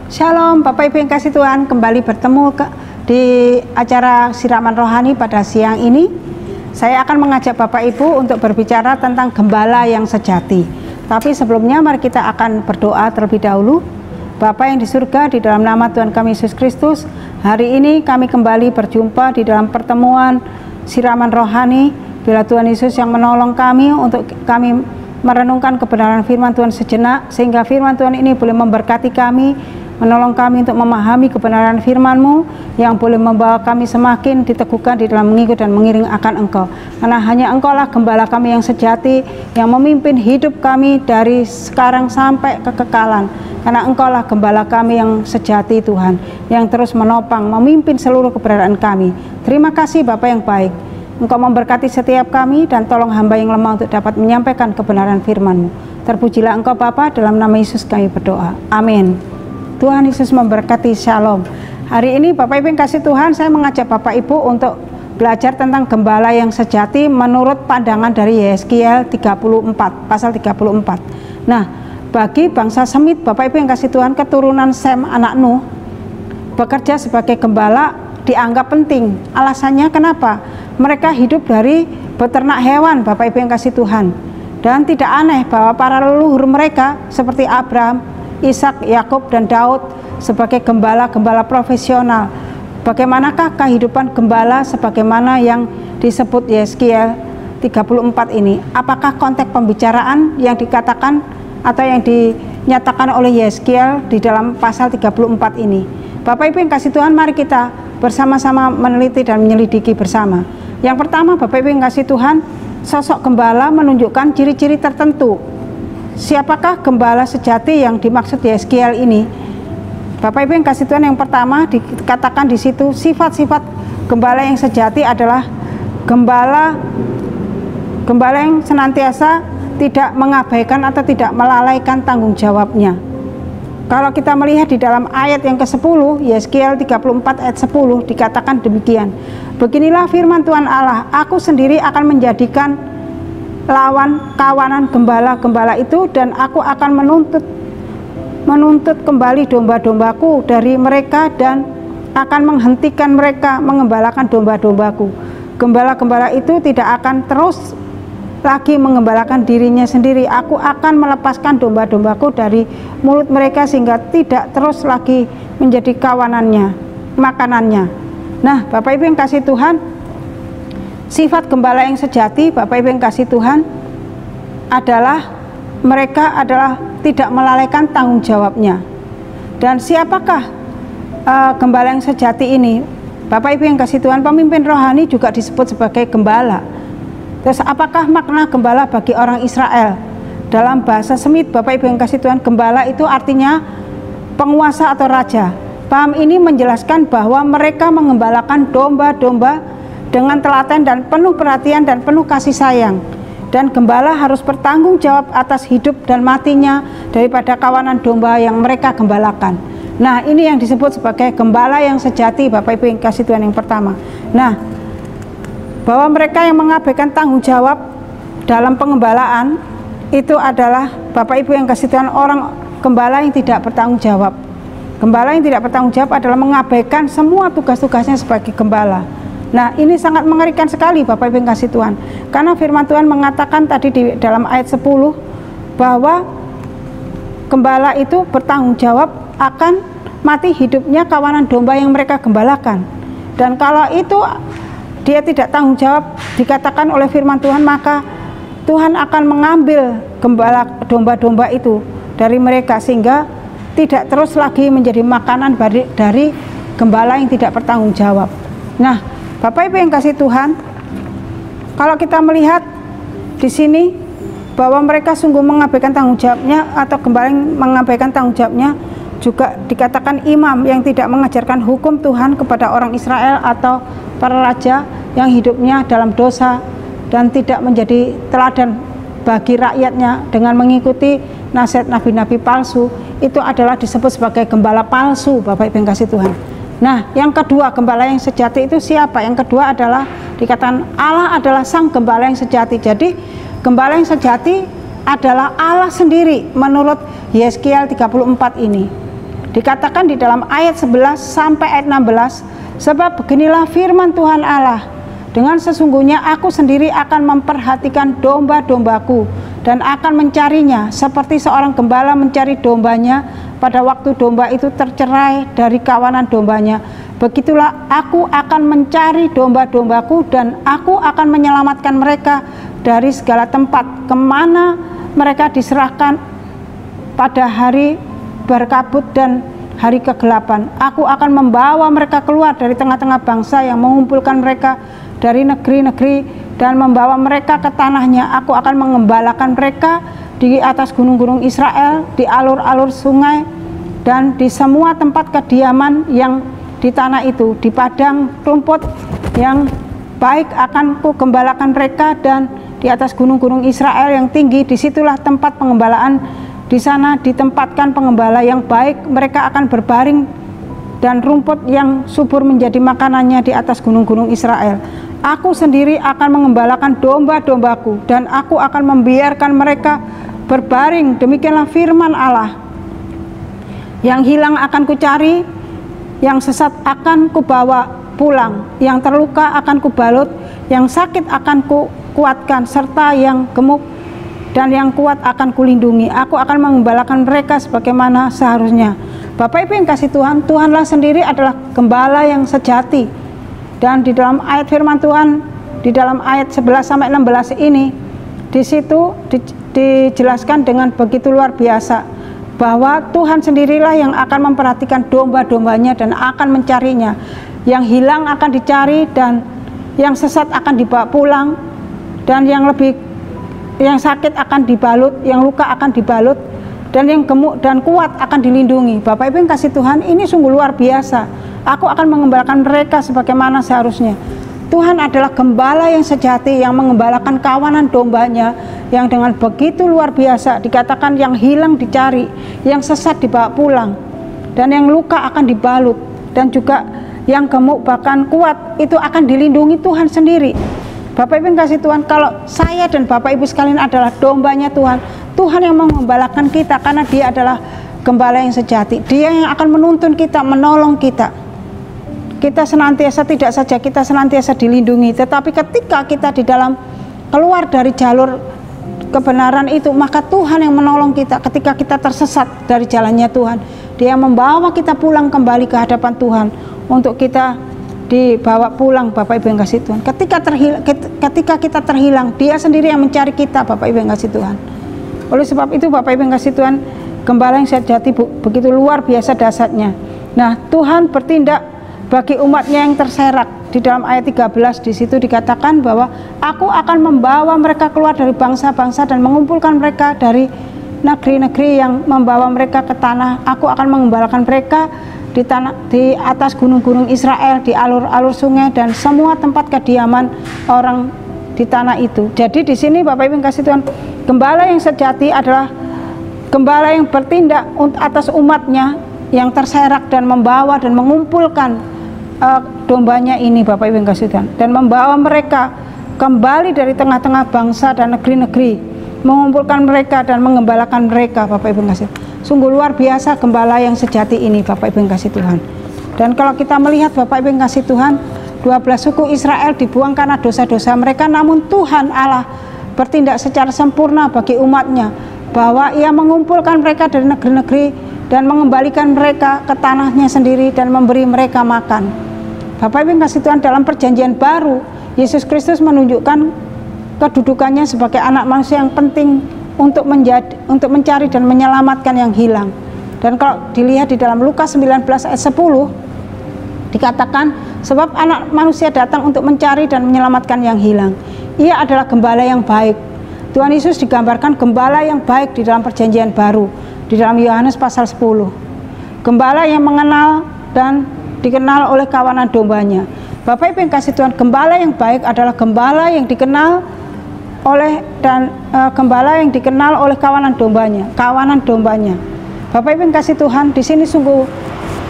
Shalom Bapak Ibu yang kasih Tuhan, kembali bertemu di acara siraman rohani pada siang ini. Saya akan mengajak Bapak Ibu untuk berbicara tentang gembala yang sejati. Tapi sebelumnya mari kita akan berdoa terlebih dahulu. Bapa yang di surga, di dalam nama Tuhan kami Yesus Kristus, hari ini kami kembali berjumpa di dalam pertemuan siraman rohani. Bila Tuhan Yesus yang menolong kami untuk kami merenungkan kebenaran firman Tuhan sejenak, sehingga firman Tuhan ini boleh memberkati kami, menolong kami untuk memahami kebenaran firman-Mu yang boleh membawa kami semakin diteguhkan di dalam mengikut dan mengiring akan Engkau. Karena hanya Engkau-lah gembala kami yang sejati, yang memimpin hidup kami dari sekarang sampai kekekalan. Karena Engkau-lah gembala kami yang sejati Tuhan, yang terus menopang, memimpin seluruh keberadaan kami. Terima kasih Bapa yang baik. Engkau memberkati setiap kami dan tolong hamba yang lemah untuk dapat menyampaikan kebenaran firman-Mu. Terpujilah Engkau Bapa, dalam nama Yesus kami berdoa. Amin. Tuhan Yesus memberkati. Shalom. Hari ini Bapak Ibu yang kasih Tuhan, saya mengajak Bapak Ibu untuk belajar tentang gembala yang sejati menurut pandangan dari Yeskiel 34, pasal 34. Nah, bagi bangsa Semit, Bapak Ibu yang kasih Tuhan, keturunan Sem anak Nuh, bekerja sebagai gembala dianggap penting. Alasannya kenapa? Mereka hidup dari beternak hewan, Bapak Ibu yang kasih Tuhan. Dan tidak aneh bahwa para leluhur mereka seperti Abraham, Ishak, Yakub, dan Daud sebagai gembala-gembala profesional. Bagaimanakah kehidupan gembala sebagaimana yang disebut Yeskiel 34 ini? Apakah konteks pembicaraan yang dikatakan atau yang dinyatakan oleh Yeskiel di dalam pasal 34 ini? Bapak Ibu yang kasih Tuhan, mari kita bersama-sama meneliti dan menyelidiki bersama. Yang pertama, Bapak Ibu yang kasih Tuhan, sosok gembala menunjukkan ciri-ciri tertentu. Siapakah gembala sejati yang dimaksud Yeskiel ini? Bapak Ibu yang kasih Tuhan, yang pertama dikatakan di situ sifat-sifat gembala yang sejati adalah gembala yang senantiasa tidak mengabaikan atau tidak melalaikan tanggung jawabnya. Kalau kita melihat di dalam ayat yang ke-10, Yeskiel 34 ayat 10 dikatakan demikian. Beginilah firman Tuhan Allah, aku sendiri akan menjadikan kawanan gembala-gembala itu, dan aku akan menuntut kembali domba-dombaku dari mereka dan akan menghentikan mereka mengembalakan domba-dombaku. Gembala-gembala itu tidak akan terus lagi mengembalakan dirinya sendiri. Aku akan melepaskan domba-dombaku dari mulut mereka sehingga tidak terus lagi menjadi kawanannya, makanannya. Nah, Bapak Ibu yang kasih Tuhan, sifat gembala yang sejati, Bapak Ibu yang kasih Tuhan, adalah mereka adalah tidak melalaikan tanggung jawabnya. Dan siapakah gembala yang sejati ini? Bapak Ibu yang kasih Tuhan, pemimpin rohani juga disebut sebagai gembala. Terus apakah makna gembala bagi orang Israel? Dalam bahasa Semit, Bapak Ibu yang kasih Tuhan, gembala itu artinya penguasa atau raja. Paham ini menjelaskan bahwa mereka mengembalakan domba-domba dengan telaten dan penuh perhatian dan penuh kasih sayang. Dan gembala harus bertanggung jawab atas hidup dan matinya daripada kawanan domba yang mereka gembalakan. Nah, ini yang disebut sebagai gembala yang sejati, Bapak Ibu yang kasih Tuhan, yang pertama. Nah, bahwa mereka yang mengabaikan tanggung jawab dalam pengembalaan itu adalah, Bapak Ibu yang kasih Tuhan, orang gembala yang tidak bertanggung jawab. Gembala yang tidak bertanggung jawab adalah mengabaikan semua tugas-tugasnya sebagai gembala. Nah, ini sangat mengerikan sekali Bapak Ibu yang kasih Tuhan. Karena firman Tuhan mengatakan tadi di dalam ayat 10 bahwa gembala itu bertanggung jawab akan mati hidupnya kawanan domba yang mereka gembalakan. Dan kalau itu dia tidak tanggung jawab, dikatakan oleh firman Tuhan, maka Tuhan akan mengambil gembala domba-domba itu dari mereka sehingga tidak terus lagi menjadi makanan dari gembala yang tidak bertanggung jawab. Nah, Bapak Ibu yang kasih Tuhan, kalau kita melihat di sini bahwa mereka sungguh mengabaikan tanggung jawabnya, atau gembala yang mengabaikan tanggung jawabnya, juga dikatakan imam yang tidak mengajarkan hukum Tuhan kepada orang Israel atau para raja yang hidupnya dalam dosa dan tidak menjadi teladan bagi rakyatnya dengan mengikuti nasihat nabi-nabi palsu. Itu adalah disebut sebagai gembala palsu, Bapak Ibu yang kasih Tuhan. Nah, yang kedua, gembala yang sejati itu siapa? Yang kedua adalah dikatakan Allah adalah sang gembala yang sejati. Jadi gembala yang sejati adalah Allah sendiri menurut Yeskiel 34 ini. Dikatakan di dalam ayat 11 sampai ayat 16, sebab beginilah firman Tuhan Allah, dengan sesungguhnya aku sendiri akan memperhatikan domba-dombaku dan akan mencarinya seperti seorang gembala mencari dombanya pada waktu domba itu tercerai dari kawanan dombanya. Begitulah aku akan mencari domba-dombaku dan aku akan menyelamatkan mereka dari segala tempat kemana mereka diserahkan pada hari berkabut dan hari kegelapan. Aku akan membawa mereka keluar dari tengah-tengah bangsa yang mengumpulkan mereka dari negeri-negeri dan membawa mereka ke tanahnya. Aku akan mengembalakan mereka di atas gunung-gunung Israel, di alur-alur sungai, dan di semua tempat kediaman yang di tanah itu. Di padang rumput yang baik akan ku gembalakan mereka, dan di atas gunung-gunung Israel yang tinggi, disitulah tempat pengembalaan. Di sana ditempatkan pengembala yang baik, mereka akan berbaring dan rumput yang subur menjadi makanannya di atas gunung-gunung Israel. Aku sendiri akan mengembalakan domba-dombaku dan aku akan membiarkan mereka berbaring. Demikianlah firman Allah. Yang hilang akan kucari, yang sesat akan kubawa pulang, yang terluka akan kubalut, yang sakit akan kukuatkan, serta yang gemuk dan yang kuat akan kulindungi. Aku akan mengembalakan mereka sebagaimana seharusnya. Bapak Ibu yang kasih Tuhan, Tuhanlah sendiri adalah gembala yang sejati. Dan di dalam ayat firman Tuhan, di dalam ayat 11 sampai 16 ini, di situ dijelaskan dengan begitu luar biasa bahwa Tuhan sendirilah yang akan memperhatikan domba-dombanya dan akan mencarinya. Yang hilang akan dicari dan yang sesat akan dibawa pulang, dan yang sakit akan dibalut, yang luka akan dibalut, dan yang gemuk dan kuat akan dilindungi. Bapak Ibu yang kasih Tuhan, ini sungguh luar biasa. Aku akan mengembalakan mereka sebagaimana seharusnya. Tuhan adalah gembala yang sejati yang mengembalakan kawanan dombanya, yang dengan begitu luar biasa. Dikatakan yang hilang dicari, yang sesat dibawa pulang, dan yang luka akan dibalut, dan juga yang gemuk bahkan kuat itu akan dilindungi Tuhan sendiri. Bapak Ibu yang kasih Tuhan, kalau saya dan Bapak Ibu sekalian adalah dombanya Tuhan, Tuhan yang mengembalakan kita karena Dia adalah gembala yang sejati. Dia yang akan menuntun kita, menolong kita. Kita senantiasa, tidak saja kita senantiasa dilindungi, tetapi ketika kita di dalam keluar dari jalur kebenaran itu, maka Tuhan yang menolong kita. Ketika kita tersesat dari jalannya Tuhan, Dia membawa kita pulang kembali ke hadapan Tuhan untuk kita dibawa pulang. Bapak Ibu yang kasih Tuhan, ketika kita terhilang, Dia sendiri yang mencari kita. Bapak Ibu yang kasih Tuhan, oleh sebab itu Bapak Ibu yang kasih Tuhan, gembala yang sejati begitu luar biasa dasarnya. Nah, Tuhan bertindak bagi umatnya yang terserak. Di dalam ayat 13 di situ dikatakan bahwa aku akan membawa mereka keluar dari bangsa-bangsa dan mengumpulkan mereka dari negeri-negeri yang membawa mereka ke tanah. Aku akan mengembalakan mereka di atas gunung-gunung Israel, di alur-alur sungai, dan semua tempat kediaman orang di tanah itu. Jadi di sini Bapak Ibu yang kasih Tuhan, gembala yang sejati adalah gembala yang bertindak atas umatnya yang terserak dan membawa dan mengumpulkan dombanya ini, Bapak Ibu yang kasih Tuhan, dan membawa mereka kembali dari tengah-tengah bangsa dan negeri-negeri, mengumpulkan mereka dan mengembalakan mereka. Bapak Ibu yang kasih, sungguh luar biasa gembala yang sejati ini, Bapak Ibu yang kasih Tuhan. Dan kalau kita melihat Bapak Ibu yang kasih Tuhan, 12 suku Israel dibuang karena dosa-dosa mereka, namun Tuhan Allah bertindak secara sempurna bagi umatnya, bahwa Ia mengumpulkan mereka dari negeri-negeri dan mengembalikan mereka ke tanahnya sendiri dan memberi mereka makan. Bapak Ibu yang kasih Tuhan, dalam perjanjian baru, Yesus Kristus menunjukkan kedudukannya sebagai anak manusia yang penting untuk mencari dan menyelamatkan yang hilang. Dan kalau dilihat di dalam Lukas 19 ayat 10 dikatakan, sebab anak manusia datang untuk mencari dan menyelamatkan yang hilang. Ia adalah gembala yang baik. Tuhan Yesus digambarkan gembala yang baik di dalam perjanjian baru, di dalam Yohanes pasal 10. Gembala yang mengenal dan dikenal oleh kawanan dombanya. Bapak Ibu yang kasih Tuhan, gembala yang baik adalah gembala yang dikenal oleh gembala yang dikenal oleh kawanan dombanya. Bapak Ibu yang kasih Tuhan, di sini sungguh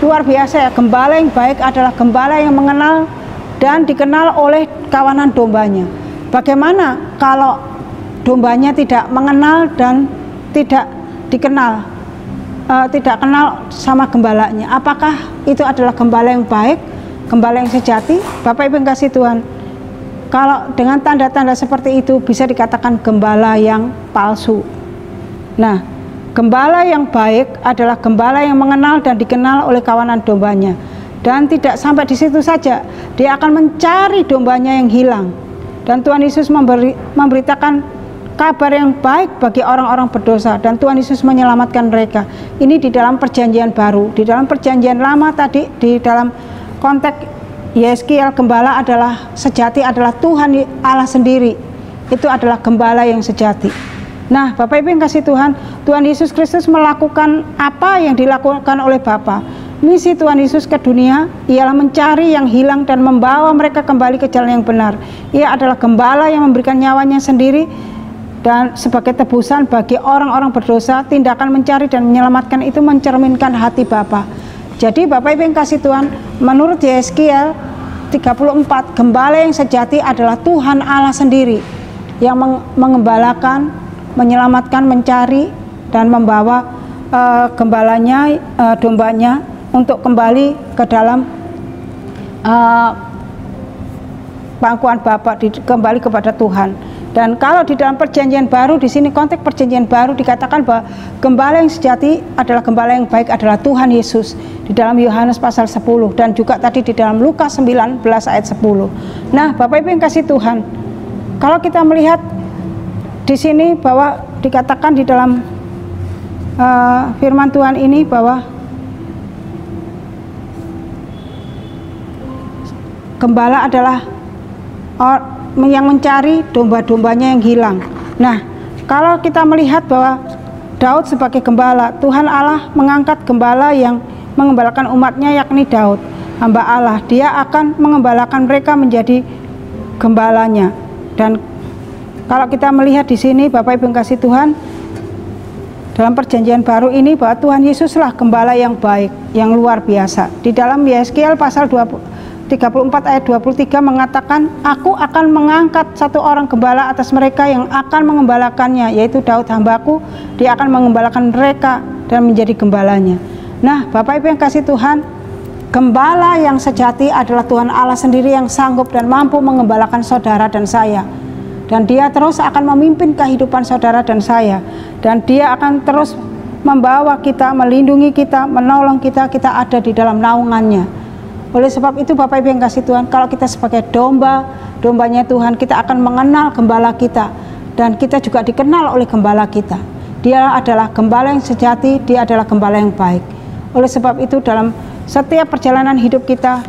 luar biasa ya. Gembala yang baik adalah gembala yang mengenal dan dikenal oleh kawanan dombanya. Bagaimana kalau dombanya tidak mengenal dan tidak dikenal? tidak kenal sama gembalanya. Apakah itu adalah gembala yang baik, gembala yang sejati? Bapak Ibu yang kasih Tuhan, kalau dengan tanda-tanda seperti itu bisa dikatakan gembala yang palsu. Nah, gembala yang baik adalah gembala yang mengenal dan dikenal oleh kawanan dombanya. Dan tidak sampai di situ saja, dia akan mencari dombanya yang hilang. Dan Tuhan Yesus memberitakan kabar yang baik bagi orang-orang berdosa, dan Tuhan Yesus menyelamatkan mereka. Ini di dalam perjanjian baru. Di dalam perjanjian lama tadi, di dalam konteks Yeskiel, gembala adalah sejati adalah Tuhan Allah sendiri. Itu adalah gembala yang sejati. Nah, Bapak Ibu yang kasih Tuhan, Tuhan Yesus Kristus melakukan apa yang dilakukan oleh Bapa. Misi Tuhan Yesus ke dunia ialah mencari yang hilang dan membawa mereka kembali ke jalan yang benar. Ia adalah gembala yang memberikan nyawanya sendiri dan sebagai tebusan bagi orang-orang berdosa. Tindakan mencari dan menyelamatkan itu mencerminkan hati Bapa. Jadi Bapak Ibu yang kasih Tuhan, menurut Yeskiel 34, gembala yang sejati adalah Tuhan Allah sendiri yang mengembalakan, menyelamatkan, mencari dan membawa gembalanya, dombanya untuk kembali ke dalam pangkuan Bapa, kembali kepada Tuhan. Dan kalau di dalam perjanjian baru, di sini konteks perjanjian baru dikatakan bahwa gembala yang sejati adalah gembala yang baik adalah Tuhan Yesus di dalam Yohanes pasal 10 dan juga tadi di dalam Lukas 19 ayat 10. Nah, Bapak Ibu yang kasih Tuhan, kalau kita melihat di sini bahwa dikatakan di dalam firman Tuhan ini bahwa gembala adalah yang mencari domba-dombanya yang hilang. Nah, kalau kita melihat bahwa Daud sebagai gembala, Tuhan Allah mengangkat gembala yang mengembalakan umatnya, yakni Daud, hamba Allah. Dia akan mengembalakan mereka menjadi gembalanya. Dan kalau kita melihat di sini, Bapak Ibu yang kasih Tuhan, dalam perjanjian baru ini bahwa Tuhan Yesuslah gembala yang baik, yang luar biasa. Di dalam Yeskiel pasal 34 ayat 23 mengatakan, aku akan mengangkat satu orang gembala atas mereka yang akan mengembalakannya, yaitu Daud hambaku. Dia akan mengembalakan mereka dan menjadi gembalanya. Nah, Bapak Ibu yang kasih Tuhan, gembala yang sejati adalah Tuhan Allah sendiri yang sanggup dan mampu mengembalakan saudara dan saya. Dan dia terus akan memimpin kehidupan saudara dan saya. Dan dia akan terus membawa kita, melindungi kita, menolong kita, kita ada di dalam naungannya. Oleh sebab itu Bapak Ibu yang kasih Tuhan, kalau kita sebagai dombanya Tuhan, kita akan mengenal gembala kita. Dan kita juga dikenal oleh gembala kita. Dia adalah gembala yang sejati, dia adalah gembala yang baik. Oleh sebab itu dalam setiap perjalanan hidup kita,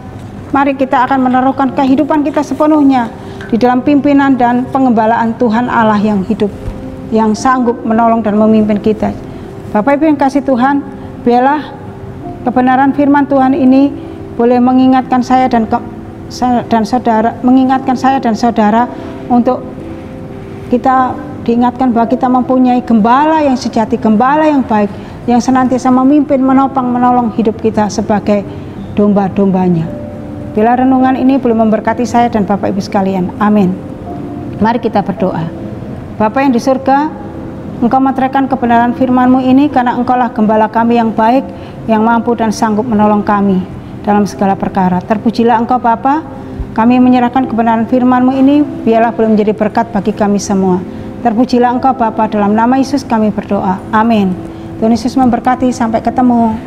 mari kita akan menaruhkan kehidupan kita sepenuhnya di dalam pimpinan dan pengembalaan Tuhan Allah yang hidup, yang sanggup menolong dan memimpin kita. Bapak Ibu yang kasih Tuhan, biarlah kebenaran firman Tuhan ini boleh mengingatkan saya dan saudara, mengingatkan saya dan saudara untuk kita diingatkan bahwa kita mempunyai gembala yang sejati, gembala yang baik, yang senantiasa memimpin, menopang, menolong hidup kita sebagai domba-dombanya. Bila renungan ini boleh memberkati saya dan Bapak Ibu sekalian. Amin. Mari kita berdoa. Bapa yang di surga, Engkau meteraikan kebenaran firman-Mu ini karena Engkaulah gembala kami yang baik, yang mampu dan sanggup menolong kami dalam segala perkara. Terpujilah Engkau Bapa, kami menyerahkan kebenaran firman-Mu ini, biarlah boleh menjadi berkat bagi kami semua. Terpujilah Engkau Bapa, dalam nama Yesus kami berdoa. Amin. Tuhan Yesus memberkati, sampai ketemu.